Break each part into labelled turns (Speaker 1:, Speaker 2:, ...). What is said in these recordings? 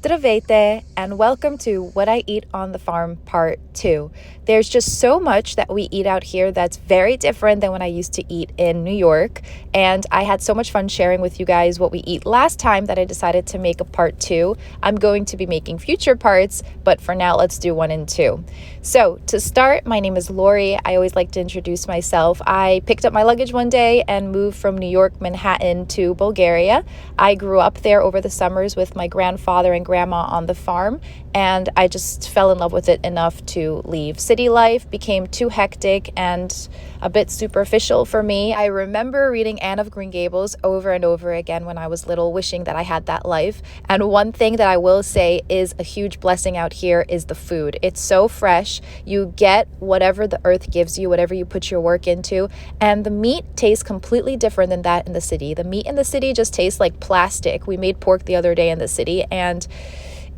Speaker 1: Здравейте, and welcome to What I Eat on the Farm Part 2. There's just so much that we eat out here that's very different than when I used to eat in New York, and I had so much fun sharing with you guys what we eat last time that I decided to make a part 2. I'm going to be making future parts, but for now, let's do 1 and 2. So, to start, my name is Laurie. I always like to introduce myself. I picked up my luggage one day and moved from New York, Manhattan to Bulgaria. I grew up there over the summers with my grandfather and grandma on the farm, and I just fell in love with it enough to leave. City life became too hectic and a bit superficial for me. I remember reading Anne of Green Gables over and over again when I was little, wishing that I had that life. And one thing that I will say is a huge blessing out here is the food. It's so fresh. You get whatever the earth gives you, whatever you put your work into, and the meat tastes completely different than that in the city. The meat in the city just tastes like plastic. We made pork the other day in the city, and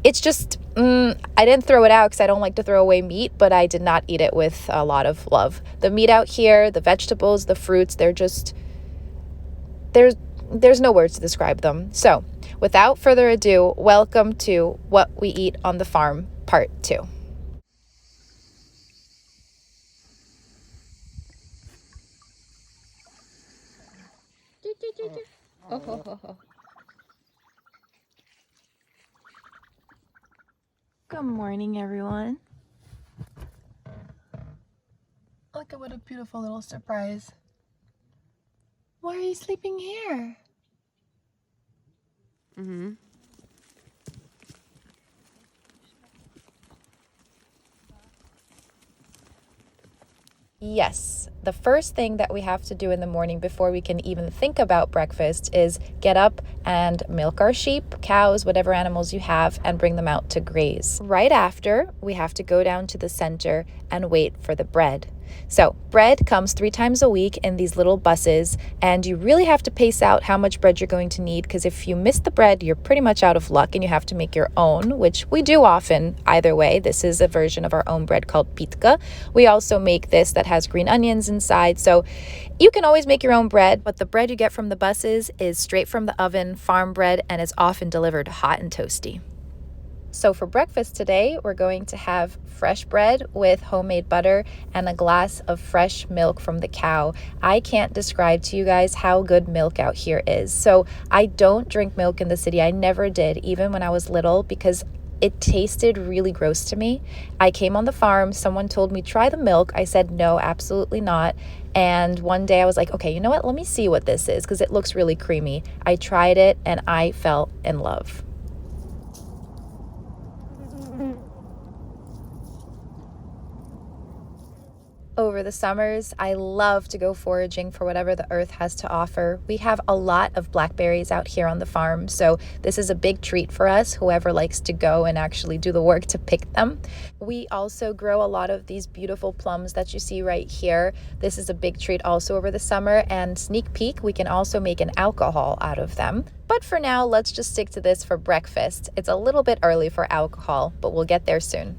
Speaker 1: it's just, I didn't throw it out because I don't like to throw away meat, but I did not eat it with a lot of love. The meat out here, the vegetables, the fruits, they're just, there's no words to describe them. So without further ado, welcome to What We Eat on the Farm, Part 2. Good morning, everyone. Look at what a beautiful little surprise. Why are you sleeping here? Yes, the first thing that we have to do in the morning before we can even think about breakfast is get up and milk our sheep, cows, whatever animals you have, and bring them out to graze. Right after, we have to go down to the center and wait for the bread. So bread comes 3 times a week in these little buses, and you really have to pace out how much bread you're going to need, because if you miss the bread, you're pretty much out of luck and you have to make your own, which we do often either way. This is a version of our own bread called pitka. We also make this that has green onions inside, so you can always make your own bread, but the bread you get from the buses is straight from the oven, farm bread, and is often delivered hot and toasty. So for breakfast today, we're going to have fresh bread with homemade butter and a glass of fresh milk from the cow. I can't describe to you guys how good milk out here is. So I don't drink milk in the city. I never did, even when I was little, because it tasted really gross to me. I came on the farm, someone told me, try the milk. I said, no, absolutely not. And one day I was like, okay, you know what? Let me see what this is, because it looks really creamy. I tried it and I fell in love. Over the summers, I love to go foraging for whatever the earth has to offer. We have a lot of blackberries out here on the farm, so this is a big treat for us, whoever likes to go and actually do the work to pick them. We also grow a lot of these beautiful plums that you see right here. This is a big treat also over the summer, and sneak peek, we can also make an alcohol out of them. But for now, let's just stick to this for breakfast. It's a little bit early for alcohol, but we'll get there soon.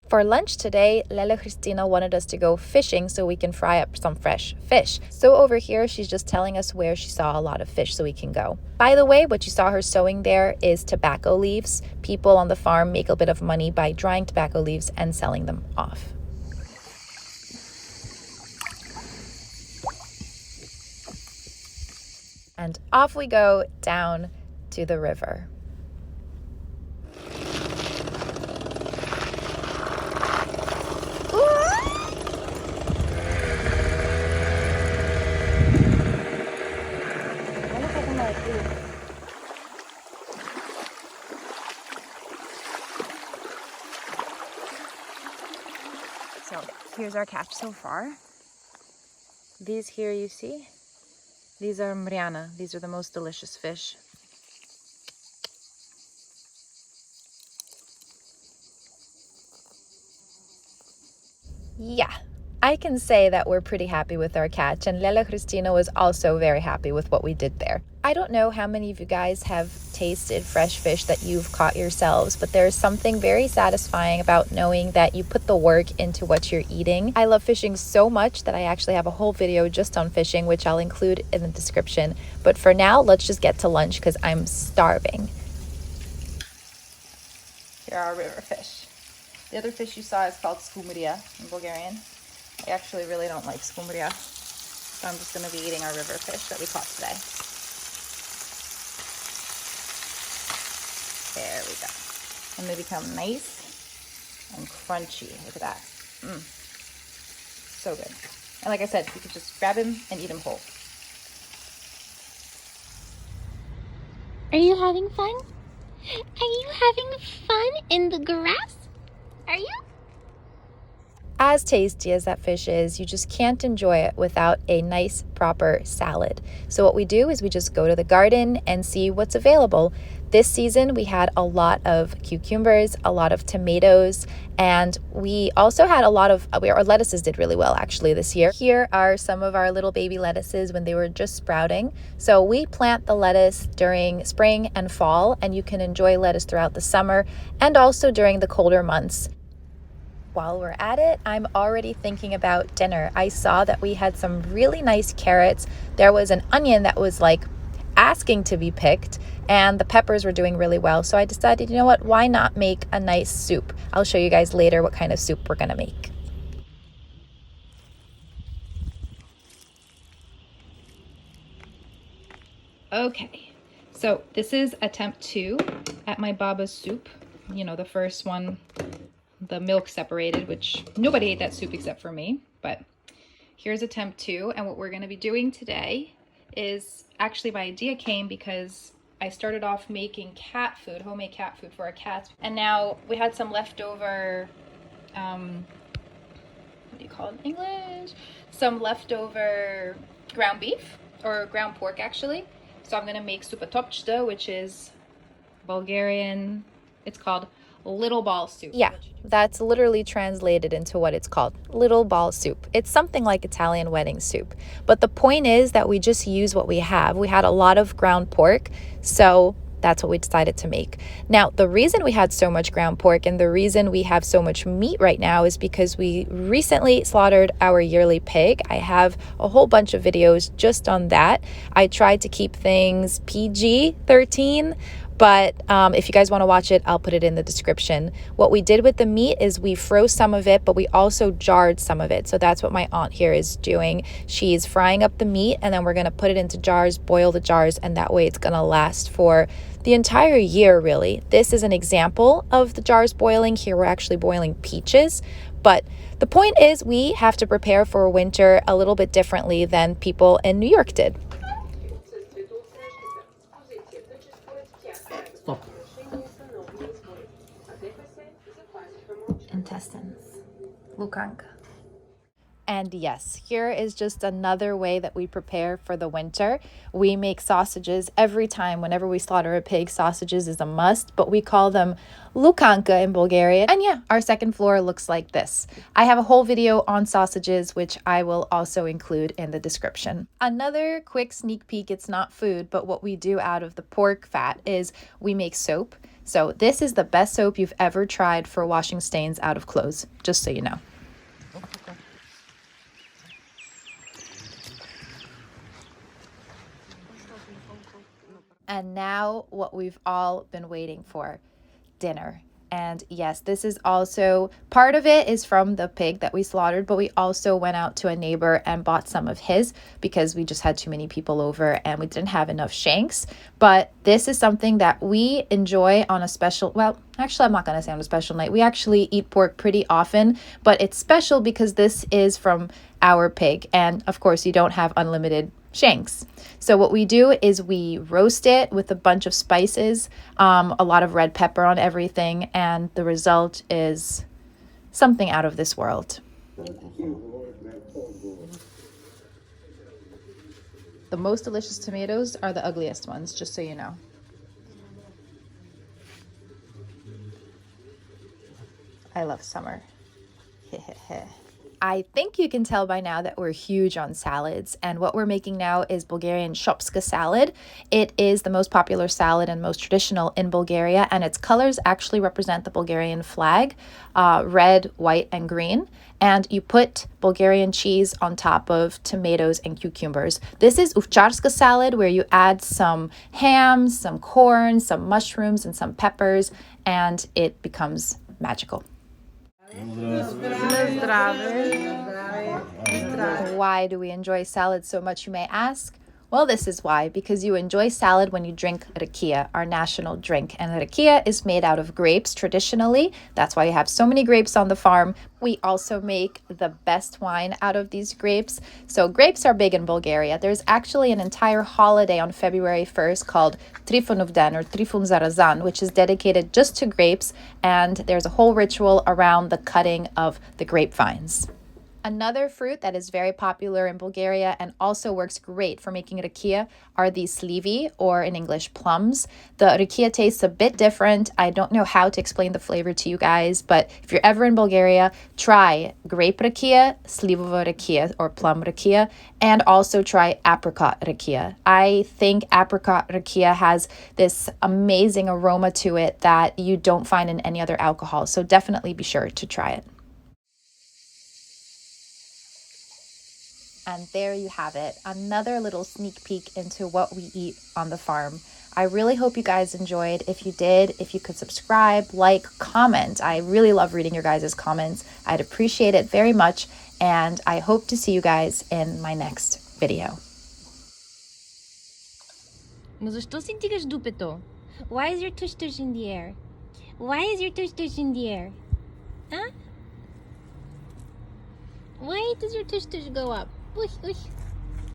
Speaker 1: For lunch today, Lele Christina wanted us to go fishing so we can fry up some fresh fish. So over here, she's just telling us where she saw a lot of fish so we can go. By the way, what you saw her sewing there is tobacco leaves. People on the farm make a bit of money by drying tobacco leaves and selling them off. And off we go down to the river. So here's our catch so far. These here you see, these are mriana. These are the most delicious fish. Yeah, I can say that we're pretty happy with our catch, and Lela Cristina was also very happy with what we did there. I don't know how many of you guys have tasted fresh fish that you've caught yourselves, but there's something very satisfying about knowing that you put the work into what you're eating. I love fishing so much that I actually have a whole video just on fishing, which I'll include in the description. But for now, let's just get to lunch because I'm starving. Here are our river fish. The other fish you saw is called skumeria in Bulgarian. I actually really don't like skumeria, so I'm just going to be eating our river fish that we caught today. There we go. And they become nice and crunchy. Look at that. So good. And like I said, you could just grab him and eat him whole.
Speaker 2: Are you having fun? Are you having fun in the grass? Are you?
Speaker 1: As tasty as that fish is, you just can't enjoy it without a nice, proper salad. So what we do is we just go to the garden and see what's available. This season, we had a lot of cucumbers, a lot of tomatoes, and we also had a lot of, our lettuces did really well actually this year. Here are some of our little baby lettuces when they were just sprouting. So we plant the lettuce during spring and fall, and you can enjoy lettuce throughout the summer and also during the colder months. While we're at it, I'm already thinking about dinner. I saw that we had some really nice carrots. There was an onion that was like asking to be picked, and the peppers were doing really well. So I decided, you know what, why not make a nice soup? I'll show you guys later what kind of soup we're gonna make. Okay, so this is attempt 2 at my baba's soup. You know, the first one, the milk separated, which nobody ate that soup except for me, but here's attempt 2. And what we're going to be doing today is, actually my idea came because I started off making cat food, homemade cat food for our cats, and now we had some leftover what do you call it in English, some leftover ground beef, or ground pork actually. So I'm going to make supatopchta, which is Bulgarian, it's called little ball soup. Yeah, that's literally translated into what it's called, little ball soup. It's something like Italian wedding soup. But the point is that we just use what we have. We had a lot of ground pork, so that's what we decided to make. Now, the reason we had so much ground pork and the reason we have so much meat right now is because we recently slaughtered our yearly pig. I have a whole bunch of videos just on that. I tried to keep things PG-13, but if you guys want to watch it, I'll put it in the description. What we did with the meat is we froze some of it, but we also jarred some of it. So that's what my aunt here is doing. She's frying up the meat, and then we're going to put it into jars, boil the jars, and that way it's going to last for the entire year, really. This is an example of the jars boiling. Here we're actually boiling peaches. But the point is we have to prepare for winter a little bit differently than people in New York did.
Speaker 3: Stop.
Speaker 1: Intestines. Lukanka. And yes, here is just another way that we prepare for the winter. We make sausages every time. Whenever we slaughter a pig, sausages is a must, but we call them lukanka in Bulgarian. And yeah, our second floor looks like this. I have a whole video on sausages, which I will also include in the description. Another quick sneak peek, it's not food, but what we do out of the pork fat is we make soap. So this is the best soap you've ever tried for washing stains out of clothes, just so you know. And now what we've all been waiting for, dinner. And yes, this is also, part of it is from the pig that we slaughtered, but we also went out to a neighbor and bought some of his because we just had too many people over and we didn't have enough shanks. But this is something that we enjoy on a special, well, actually, I'm not going to say on a special night. We actually eat pork pretty often, but it's special because this is from our pig. And of course, you don't have unlimited shanks. So what we do is we roast it with a bunch of spices, a lot of red pepper on everything, and the result is something out of this world. The most delicious tomatoes are the ugliest ones, just so you know. I love summer. I think you can tell by now that we're huge on salads, and what we're making now is Bulgarian shopska salad. It is the most popular salad and most traditional in Bulgaria, and its colors actually represent the Bulgarian flag, red, white, and green. And you put Bulgarian cheese on top of tomatoes and cucumbers. This is uvčarska salad, where you add some ham, some corn, some mushrooms, and some peppers, and it becomes magical. Why do we enjoy salad so much, you may ask? Well, this is why, because you enjoy salad when you drink rakia, our national drink. And rakia is made out of grapes traditionally. That's why you have so many grapes on the farm. We also make the best wine out of these grapes. So grapes are big in Bulgaria. There's actually an entire holiday on February 1st called Trifonov Den or Trifun Zarazan, which is dedicated just to grapes. And there's a whole ritual around the cutting of the grapevines. Another fruit that is very popular in Bulgaria and also works great for making rakia are the slivi, or in English, plums. The rakia tastes a bit different. I don't know how to explain the flavor to you guys, but if you're ever in Bulgaria, try grape rakia, slivova rakia, or plum rakia, and also try apricot rakia. I think apricot rakia has this amazing aroma to it that you don't find in any other alcohol, so definitely be sure to try it. And there you have it, another little sneak peek into what we eat on the farm. I really hope you guys enjoyed. If you did, if you could subscribe, like, comment. I really love reading your guys' comments. I'd appreciate it very much. And I hope to see you guys in my next video.
Speaker 2: Но защо си дигаш дупето? Why is your tush-tush in the air? Why is your tush-tush in the air? Huh? Why does your tush-tush go up? Uy, uy.